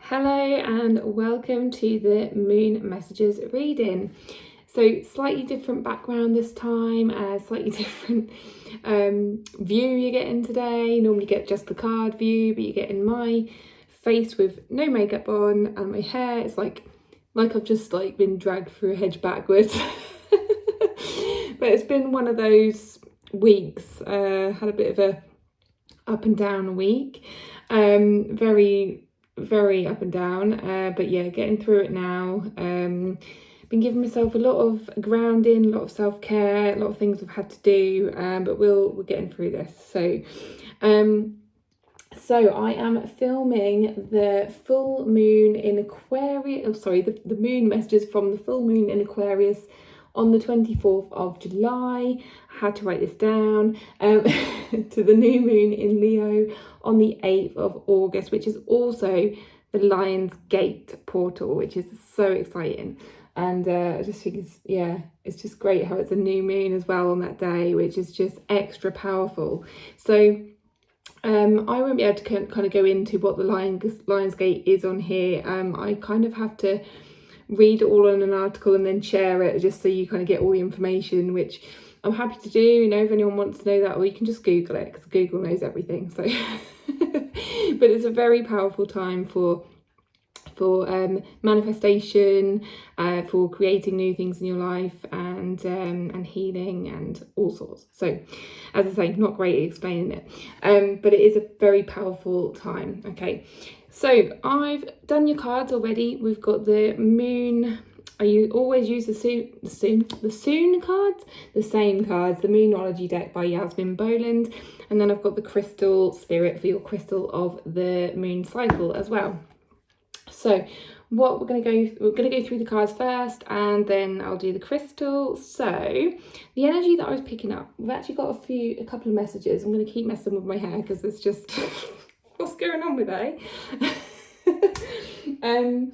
Hello and welcome to the Moon Messages reading. So slightly different background this time, slightly different view you're getting today. Normally you get just the card view, but you're getting my face with no makeup on, and my hair is like I've just been dragged through a hedge backwards. But it's been one of those weeks. Had a bit of a up and down week. Very up and down, but yeah, getting through it now. Been giving myself a lot of grounding, a lot of self-care, a lot of things I've had to do, but we're getting through this. So I am filming the full moon in Aquarius, the moon messages from the full moon in Aquarius on the 24th of July. I had to write this down, to the new moon in Leo on the 8th of August, which is also the Lion's Gate portal, which is so exciting. And I just think it's just great how it's a new moon as well on that day, which is just extra powerful. So I won't be able to kind of go into what the Lion's Gate is on here. I kind of have to read it all in an article and then share it, just so you kind of get all the information, which I'm happy to do. You know, if anyone wants to know that, or you can just Google it, because Google knows everything. So but it's a very powerful time for manifestation, for creating new things in your life, and healing and all sorts. So as I say, not great at explaining it, but it is a very powerful time. Okay, so I've done your cards already. We've got the moon. I always use the Soon cards, the same cards, the Moonology deck by Yasmin Boland, and then I've got the crystal spirit for your crystal of the moon cycle as well. So what we're going to go through the cards first, and then I'll do the crystal. So the energy that I was picking up, we've actually got a couple of messages. I'm going to keep messing with my hair because it's just what's going on with it, eh?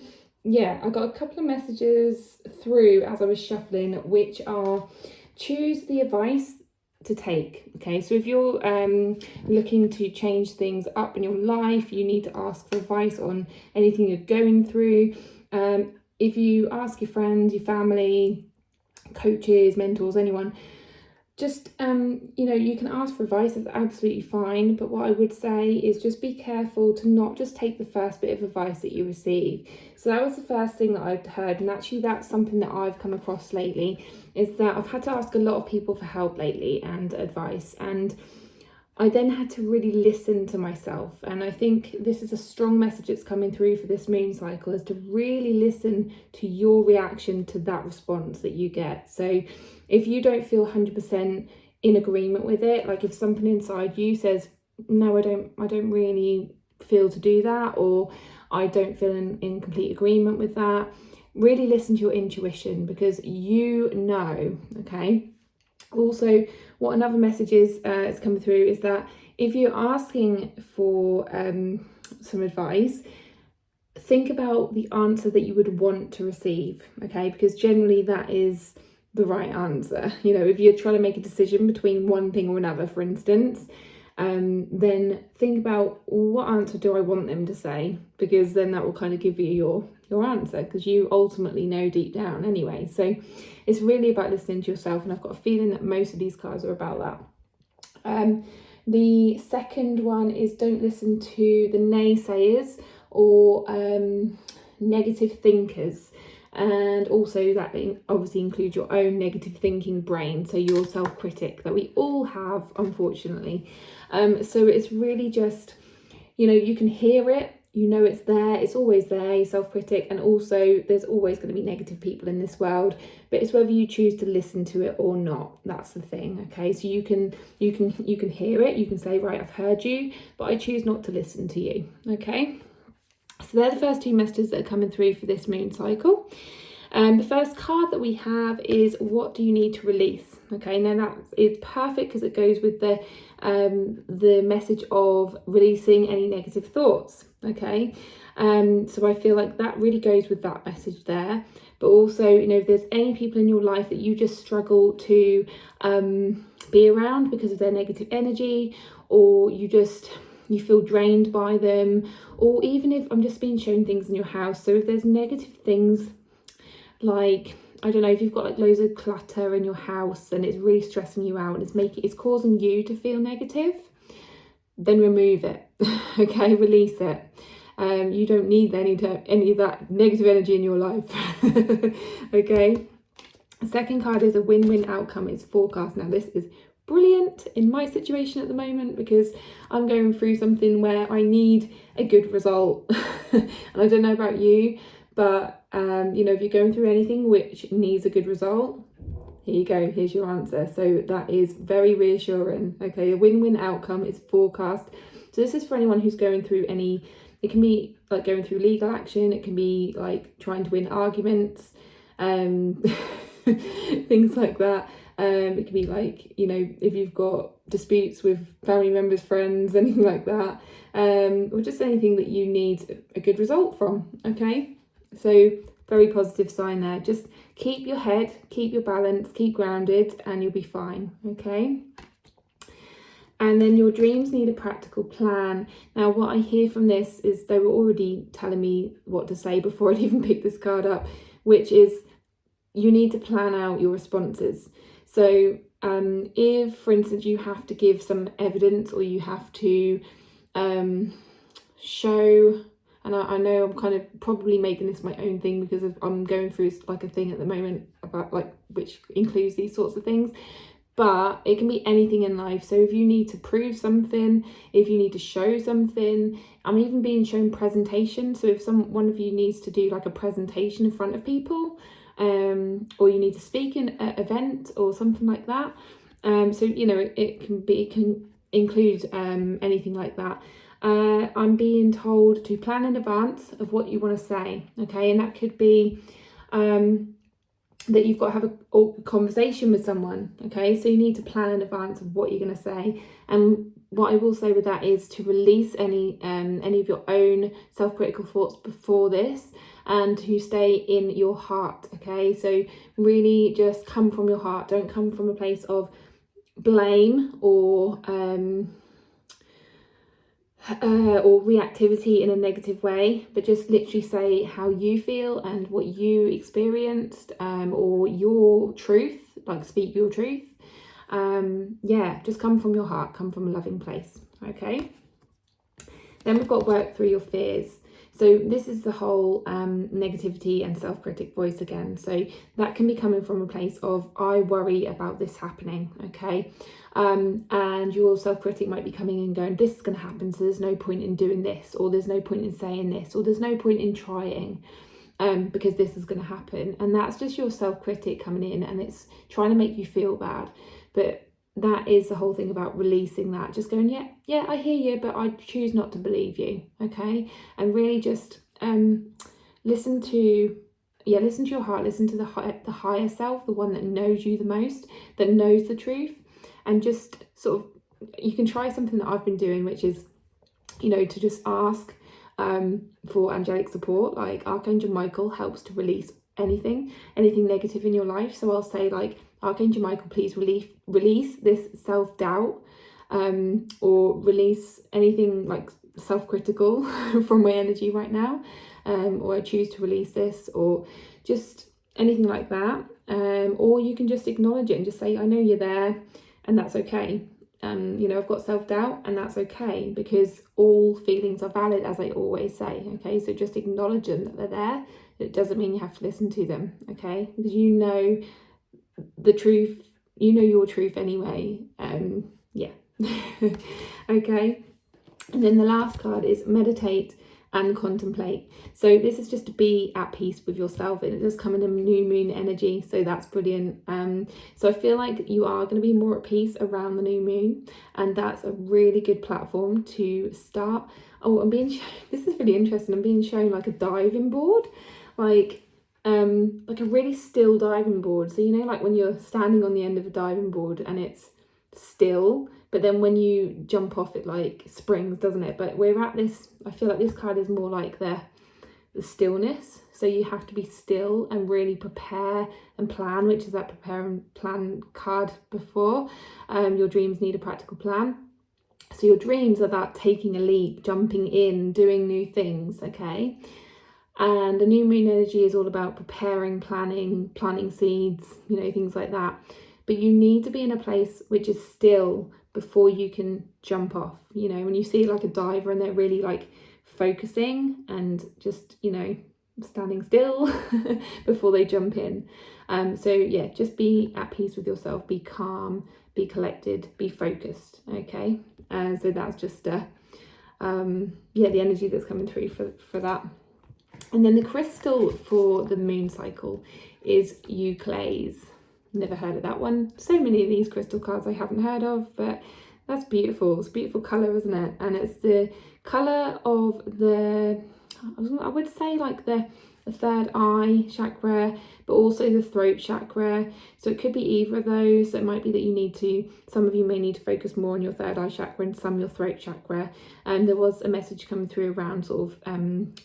Yeah, I got a couple of messages through as I was shuffling, which are choose the advice to take. Okay, so if you're looking to change things up in your life, you need to ask for advice on anything you're going through. If you ask your friends, your family, coaches, mentors, anyone, just you can ask for advice. That's absolutely fine, but what I would say is just be careful to not just take the first bit of advice that you receive. So that was the first thing that I'd heard, and actually that's something that I've come across lately, is that I've had to ask a lot of people for help lately and advice, and I then had to really listen to myself. And I think this is a strong message that's coming through for this moon cycle, is to really listen to your reaction to that response that you get. So if you don't feel 100% in agreement with it, like if something inside you says, no, I don't really feel to do that, or I don't feel in complete agreement with that, really listen to your intuition, because you know, okay? Also, what another message is coming through is that if you're asking for some advice, think about the answer that you would want to receive, okay? Because generally that is the right answer. You know, if you're trying to make a decision between one thing or another, for instance, then think about, what answer do I want them to say? Because then that will kind of give you your answer, because you ultimately know deep down anyway. So it's really about listening to yourself, and I've got a feeling that most of these cards are about that. The second one is don't listen to the naysayers or negative thinkers. And also that obviously includes your own negative thinking brain, so your self-critic that we all have, unfortunately. So it's really just, you can hear it, it's there, it's always there, your self-critic, and also there's always going to be negative people in this world, but it's whether you choose to listen to it or not. That's the thing, okay? So you can hear it, you can say, right, I've heard you, but I choose not to listen to you, okay? So they're the first two messages that are coming through for this moon cycle. The first card that we have is, what do you need to release? Okay, now that is perfect because it goes with the message of releasing any negative thoughts. Okay, so I feel like that really goes with that message there. But also, if there's any people in your life that you just struggle to be around because of their negative energy, or you just you feel drained by them, or even if I'm just being shown things in your house. So if there's negative things, like, I don't know, if you've got like loads of clutter in your house and it's really stressing you out and it's causing you to feel negative, then remove it. Okay, release it. You don't need any of that negative energy in your life. Okay. The second card is a win-win outcome. It's forecast. Now this is brilliant in my situation at the moment because I'm going through something where I need a good result. And I don't know about you, but you know, if you're going through anything which needs a good result, here you go, here's your answer. So that is very reassuring. Okay, a win-win outcome is forecast. So this is for anyone who's going through it can be like going through legal action, it can be like trying to win arguments, things like that. It can be like, you know, if you've got disputes with family members, friends, anything like that, or just anything that you need a good result from. Okay, so very positive sign there. Just keep your head, keep your balance, keep grounded, and you'll be fine. Okay. And then your dreams need a practical plan. Now, what I hear from this is they were already telling me what to say before I'd even picked this card up, which is you need to plan out your responses. So if, for instance, you have to give some evidence or you have to show, and I know I'm kind of probably making this my own thing because I'm going through like a thing at the moment about like which includes these sorts of things. But it can be anything in life. So if you need to prove something, if you need to show something, I'm even being shown presentation. So if one of you needs to do like a presentation in front of people, or you need to speak in an event or something like that. So, you know, it can include anything like that. I'm being told to plan in advance of what you want to say. Okay, and that could be that you've got to have a conversation with someone. Okay, so you need to plan in advance of what you're going to say. And what I will say with that is to release any of your own self-critical thoughts before this, and to stay in your heart. Okay, so really just come from your heart. Don't come from a place of blame or reactivity in a negative way, but just literally say how you feel and what you experienced, or your truth, like speak your truth. Yeah, just come from your heart, come from a loving place. Okay, then we've got work through your fears. So this is the whole negativity and self-critic voice again. So that can be coming from a place of, I worry about this happening. Okay, and your self-critic might be coming in going, this is going to happen, so there's no point in doing this, or there's no point in saying this, or there's no point in trying, because this is going to happen. And that's just your self-critic coming in, and it's trying to make you feel bad. But that is the whole thing about releasing that, just going, yeah, I hear you, but I choose not to believe you. Okay, and really just listen to your heart, listen to the higher self, the one that knows you the most, that knows the truth. And just sort of, you can try something that I've been doing, which is, you know, to just ask for angelic support. Like Archangel Michael helps to release anything negative in your life. So I'll say like, Archangel Michael, please release this self-doubt, or release anything like self-critical from my energy right now, or I choose to release this, or just anything like that. Or you can just acknowledge it and just say, I know you're there, and that's okay. You know, I've got self-doubt, and that's okay, because all feelings are valid, as I always say. Okay, so just acknowledge them, that they're there. It doesn't mean you have to listen to them. Okay, because you know the truth, you know your truth anyway. Yeah. Okay, and then the last card is meditate and contemplate. So this is just to be at peace with yourself, and it does come in a new moon energy, so that's brilliant. So I feel like you are going to be more at peace around the new moon, and that's a really good platform to start. Oh, I'm being shown, this is really interesting, I'm being shown like a diving board, like a really still diving board. So you know, like when you're standing on the end of a diving board and it's still, but then when you jump off it like springs, doesn't it? But we're at this, I feel like this card is more like the stillness. So you have to be still and really prepare and plan, which is that prepare and plan card before. Your dreams need a practical plan. So your dreams are that taking a leap, jumping in, doing new things, okay? And the new moon energy is all about preparing, planting seeds, you know, things like that. But you need to be in a place which is still before you can jump off. You know, when you see like a diver and they're really like focusing and just, you know, standing still before they jump in. So yeah, just be at peace with yourself, be calm, be collected, be focused, okay? So that's just yeah, the energy that's coming through for that. And then the crystal for the moon cycle is Euclase. Never heard of that one. So many of these crystal cards I haven't heard of, but that's beautiful. It's a beautiful colour, isn't it? And it's the colour of the, I would say like the third eye chakra, but also the throat chakra. So it could be either of those. So it might be that you need to, some of you may need to focus more on your third eye chakra and some your throat chakra. And there was a message coming through around sort of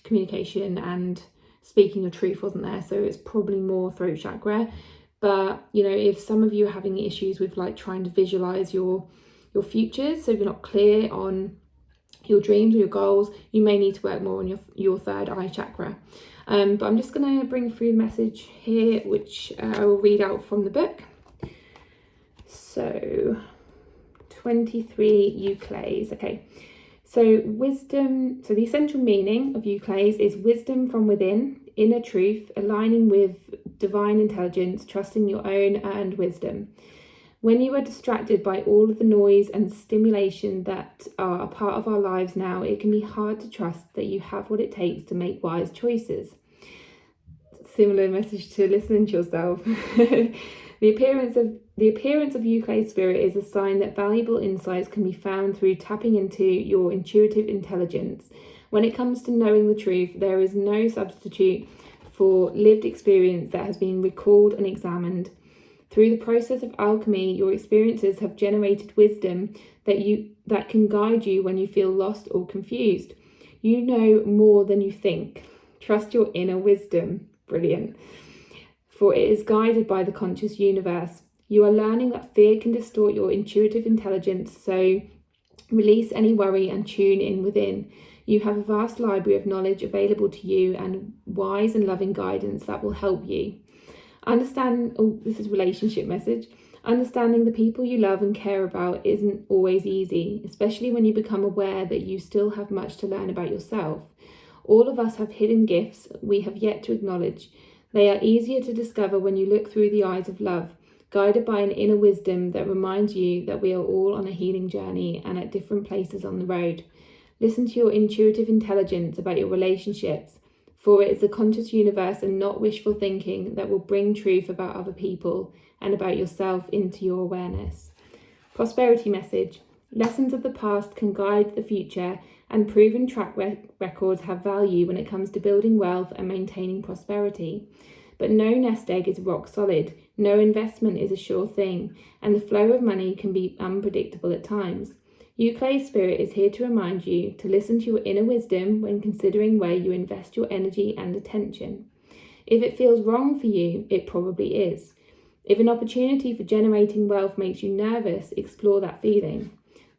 communication and speaking your truth, wasn't there? So it's probably more throat chakra. But, you know, if some of you are having issues with like trying to visualize your futures, so if you're not clear on your dreams or your goals, you may need to work more on your third eye chakra. But I'm just going to bring through the message here, which I will read out from the book. So 23 Euclase. Okay, so wisdom. So the essential meaning of Euclase is wisdom from within, inner truth, aligning with divine intelligence, trusting your own earned wisdom. When you are distracted by all of the noise and stimulation that are a part of our lives now, it can be hard to trust that you have what it takes to make wise choices. Similar message to listening to yourself. The appearance of Euclase spirit is a sign that valuable insights can be found through tapping into your intuitive intelligence. When it comes to knowing the truth, there is no substitute for lived experience that has been recalled and examined. Through the process of alchemy, your experiences have generated wisdom that can guide you when you feel lost or confused. You know more than you think. Trust your inner wisdom. Brilliant. For it is guided by the conscious universe. You are learning that fear can distort your intuitive intelligence, so release any worry and tune in within. You have a vast library of knowledge available to you and wise and loving guidance that will help you. This is relationship message. Understanding the people you love and care about isn't always easy, especially when you become aware that you still have much to learn about yourself. All of us have hidden gifts we have yet to acknowledge. They are easier to discover when you look through the eyes of love, guided by an inner wisdom that reminds you that we are all on a healing journey and at different places on the road. Listen to your intuitive intelligence about your relationships, for it is the conscious universe and not wishful thinking that will bring truth about other people and about yourself into your awareness. Prosperity message. Lessons of the past can guide the future, and proven track records have value when it comes to building wealth and maintaining prosperity. But no nest egg is rock solid, no investment is a sure thing, and the flow of money can be unpredictable at times. Euclase Spirit is here to remind you to listen to your inner wisdom when considering where you invest your energy and attention. If it feels wrong for you, it probably is. If an opportunity for generating wealth makes you nervous, explore that feeling.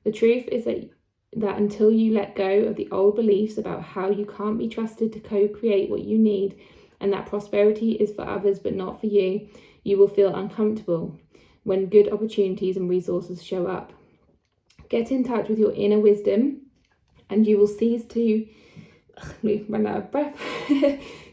The truth is that until you let go of the old beliefs about how you can't be trusted to co-create what you need and that prosperity is for others but not for you, you will feel uncomfortable when good opportunities and resources show up. Get in touch with your inner wisdom and you will cease to run out of breath.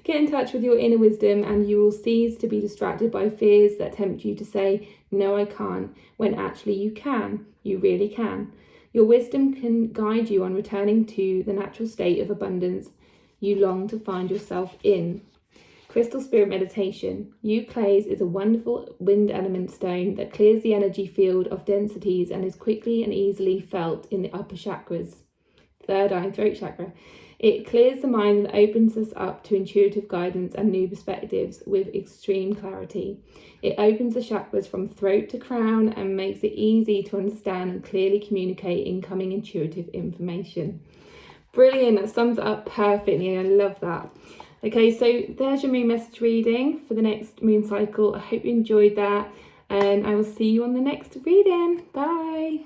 Get in touch with your inner wisdom and you will cease to be distracted by fears that tempt you to say, no, I can't, when actually you can. You really can. Your wisdom can guide you on returning to the natural state of abundance you long to find yourself in. Crystal Spirit Meditation. Euclase is a wonderful wind element stone that clears the energy field of densities and is quickly and easily felt in the upper chakras. Third eye and throat chakra. It clears the mind and opens us up to intuitive guidance and new perspectives with extreme clarity. It opens the chakras from throat to crown and makes it easy to understand and clearly communicate incoming intuitive information. Brilliant, that sums it up perfectly. I love that. Okay, so there's your moon message reading for the next moon cycle. I hope you enjoyed that and I will see you on the next reading. Bye.